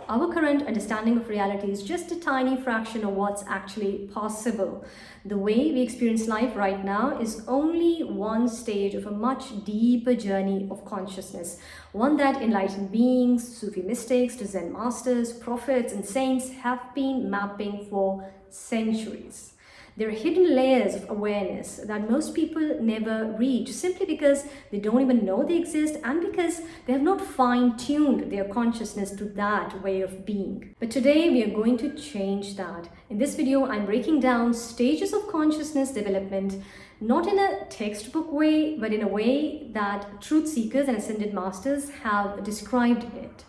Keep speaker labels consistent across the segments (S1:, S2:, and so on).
S1: our current understanding of reality is just a tiny fraction of what's actually possible. The way we experience life right now is only one stage of a much deeper journey of consciousness, one that enlightened beings, Sufi mystics to Zen masters, prophets, and saints have been mapping for centuries. There are hidden layers of awareness that most people never reach simply because they don't even know they exist and because they have not fine-tuned their consciousness to that way of being. But today we are going to change that. In this video, I'm breaking down stages of consciousness development, not in a textbook way, but in a way that truth seekers and ascended masters have described it.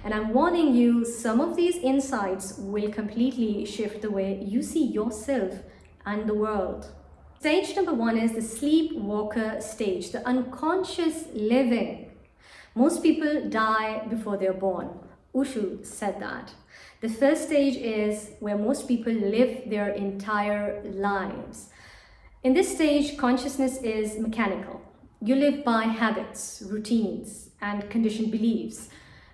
S1: And I'm warning you, some of these insights will completely shift the way you see yourself and the world. Stage number 1 is the sleepwalker stage, the unconscious living. Most people die before they're born. Osho said that. The first stage is where most people live their entire lives. In this stage, consciousness is mechanical. You live by habits, routines, and conditioned beliefs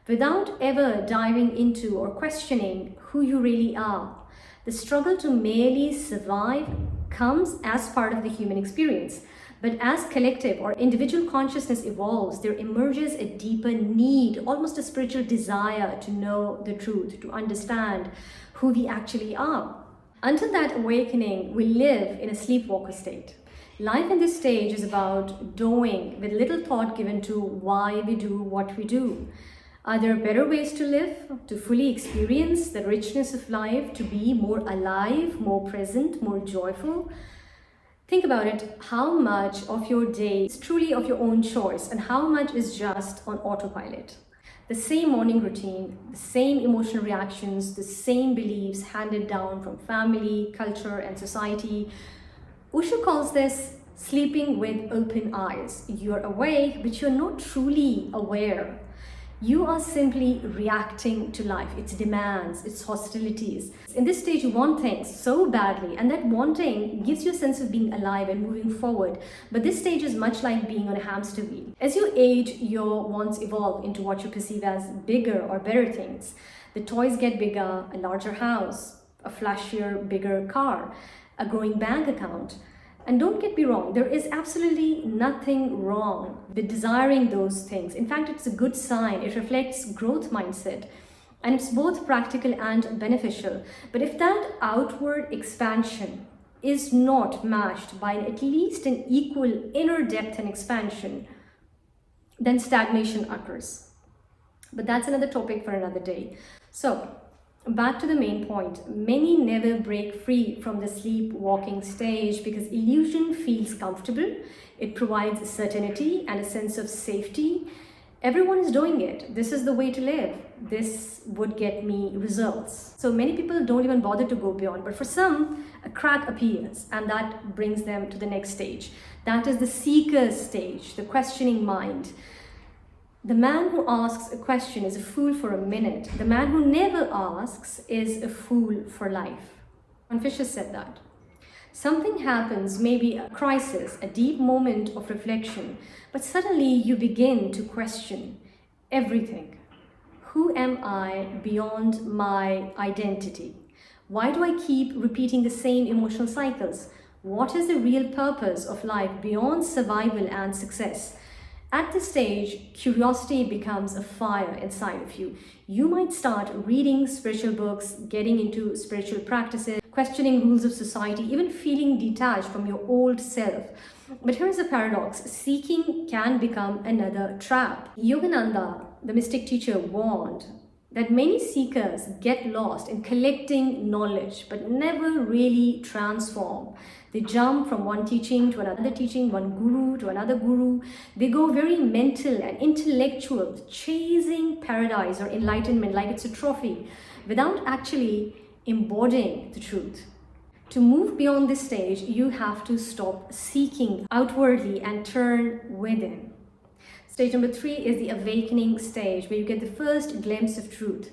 S1: without ever diving into or questioning who you really are. The struggle to merely survive comes as part of the human experience. But as collective or individual consciousness evolves, there emerges a deeper need, almost a spiritual desire to know the truth, to understand who we actually are. Until that awakening, we live in a sleepwalker state. Life in this stage is about doing with little thought given to why we do what we do. Are there better ways to live, to fully experience the richness of life, to be more alive, more present, more joyful? Think about it. How much of your day is truly of your own choice and how much is just on autopilot? The same morning routine, the same emotional reactions, the same beliefs handed down from family, culture, and society. Osho calls this sleeping with open eyes. You're awake, but you're not truly aware. You are simply reacting to life, its demands, its hostilities. In this stage, you want things so badly, and that wanting gives you a sense of being alive and moving forward. But this stage is much like being on a hamster wheel. As you age, your wants evolve into what you perceive as bigger or better things. The toys get bigger, a larger house, a flashier, bigger car, a growing bank account. And don't get me wrong, there is absolutely nothing wrong with desiring those things. In fact, it's a good sign. It reflects growth mindset. And it's both practical and beneficial. But if that outward expansion is not matched by at least an equal inner depth and expansion, then stagnation occurs. But that's another topic for another day. So, back to the main point. Many never break free from the sleepwalking stage because illusion feels comfortable. It provides certainty and a sense of safety. Everyone is doing it. This is the way to live. This would get me results. So many people don't even bother to go beyond. But for some, a crack appears and that brings them to the next stage. That is the seeker stage, the questioning mind. The man who asks a question is a fool for a minute. The man who never asks is a fool for life. Confucius said that. Something happens, maybe a crisis, a deep moment of reflection, but suddenly you begin to question everything. Who am I beyond my identity? Why do I keep repeating the same emotional cycles? What is the real purpose of life beyond survival and success? At this stage, curiosity becomes a fire inside of you. You might start reading spiritual books, getting into spiritual practices, questioning rules of society, even feeling detached from your old self. But here's the paradox. Seeking can become another trap. Yogananda, the mystic teacher, warned that many seekers get lost in collecting knowledge but never really transform. They jump from one teaching to another teaching, one guru to another guru. They go very mental and intellectual, chasing paradise or enlightenment like it's a trophy, without actually embodying the truth. To move beyond this stage, you have to stop seeking outwardly and turn within. Stage number 3 is the awakening stage, where you get the first glimpse of truth.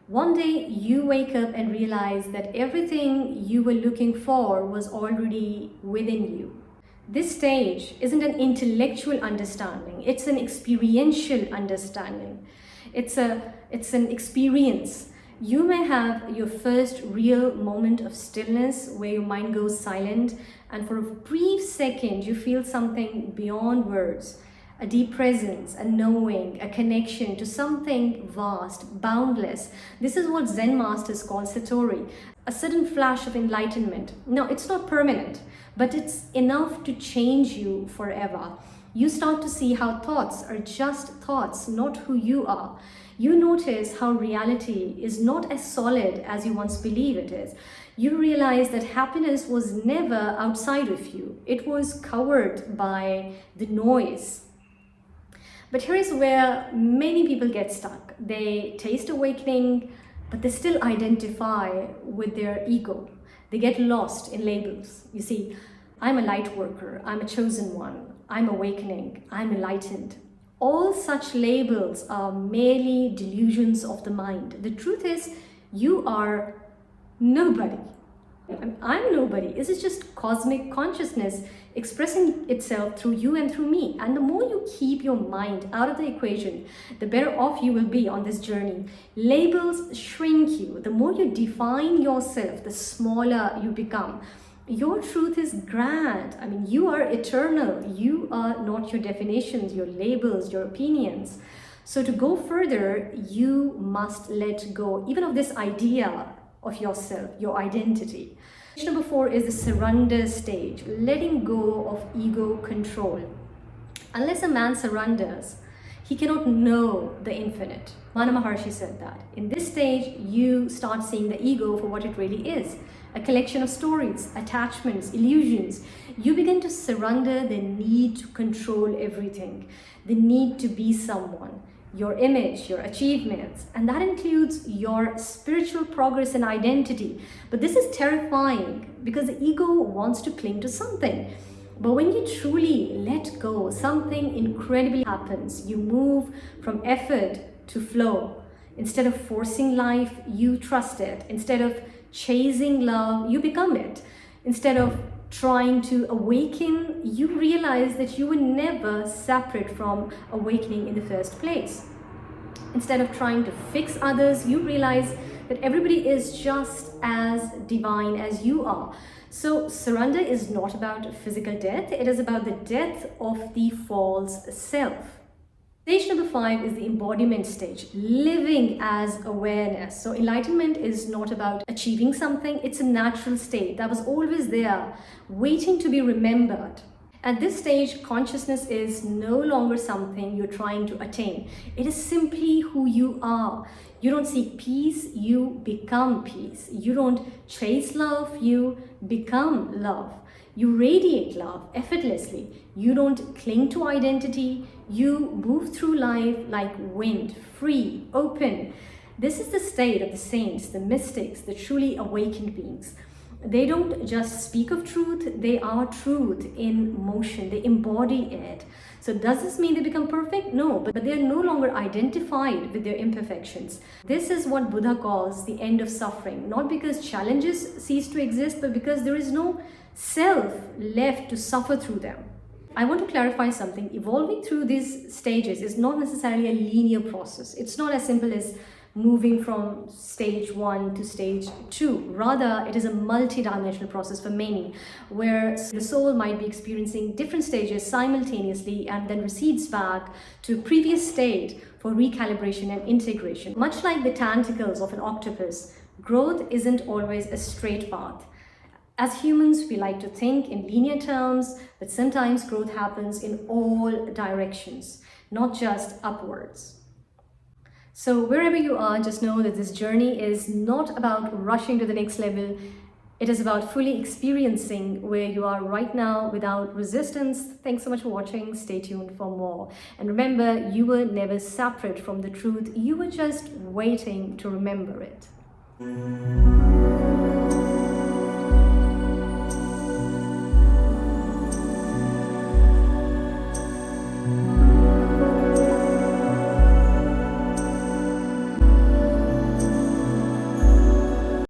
S1: One day you wake up and realize that everything you were looking for was already within you. This stage isn't an intellectual understanding, it's an experiential understanding. It's an experience. You may have your first real moment of stillness where your mind goes silent, and for a brief second you feel something beyond words, a deep presence, a knowing, a connection to something vast, boundless. This is what Zen masters call satori, a sudden flash of enlightenment. Now, it's not permanent, but it's enough to change you forever. You start to see how thoughts are just thoughts, not who you are. You notice how reality is not as solid as you once believed it is. You realize that happiness was never outside of you. It was covered by the noise. But here is where many people get stuck. They taste awakening, but they still identify with their ego. They get lost in labels. You see, I'm a light worker, I'm a chosen one, I'm awakening, I'm enlightened. All such labels are merely delusions of the mind. The truth is, you are nobody. I'm nobody. This is just cosmic consciousness expressing itself through you and through me. And the more you keep your mind out of the equation, the better off you will be on this journey. Labels shrink you. The more you define yourself, the smaller you become. Your truth is grand. I mean, you are eternal. You are not your definitions, your labels, your opinions. So to go further, you must let go even of this idea of yourself, your identity. Stage number 4 is the surrender stage, letting go of ego control. Unless a man surrenders, he cannot know the infinite. Mana Maharshi said that. In this stage, you start seeing the ego for what it really is. A collection of stories, attachments, illusions. You begin to surrender the need to control everything, the need to be someone, your image, your achievements, and that includes your spiritual progress and identity. But this is terrifying because the ego wants to cling to something. But when you truly let go, something incredible happens. You move from effort to flow. Instead of forcing life, you trust it. Instead of chasing love, you become it. Instead of trying to awaken, you realize that you were never separate from awakening in the first place. Instead of trying to fix others, you realize that everybody is just as divine as you are. So surrender is not about physical death, it is about the death of the false self. Stage number 5 is the embodiment stage, living as awareness. So enlightenment is not about achieving something, it's a natural state that was always there, waiting to be remembered. At this stage, consciousness is no longer something you're trying to attain. It is simply who you are. You don't seek peace, you become peace. You don't chase love, you become love. You radiate love effortlessly. You don't cling to identity. You move through life like wind, free, open. This is the state of the saints, the mystics, the truly awakened beings. They don't just speak of truth, they are truth in motion. They embody it. So does this mean they become perfect? No, but they are no longer identified with their imperfections. This is what Buddha calls the end of suffering. Not because challenges cease to exist, but because there is no self left to suffer through them. I want to clarify something. Evolving through these stages is not necessarily a linear process. It's not as simple as moving from stage 1 to stage 2. Rather, it is a multi-dimensional process for many, where the soul might be experiencing different stages simultaneously and then recedes back to a previous state for recalibration and integration. Much like the tentacles of an octopus, growth isn't always a straight path. As humans, we like to think in linear terms, but sometimes growth happens in all directions, not just upwards. So wherever you are, just know that this journey is not about rushing to the next level. It is about fully experiencing where you are right now without resistance. Thanks so much for watching. Stay tuned for more. And remember, you were never separate from the truth. You were just waiting to remember it.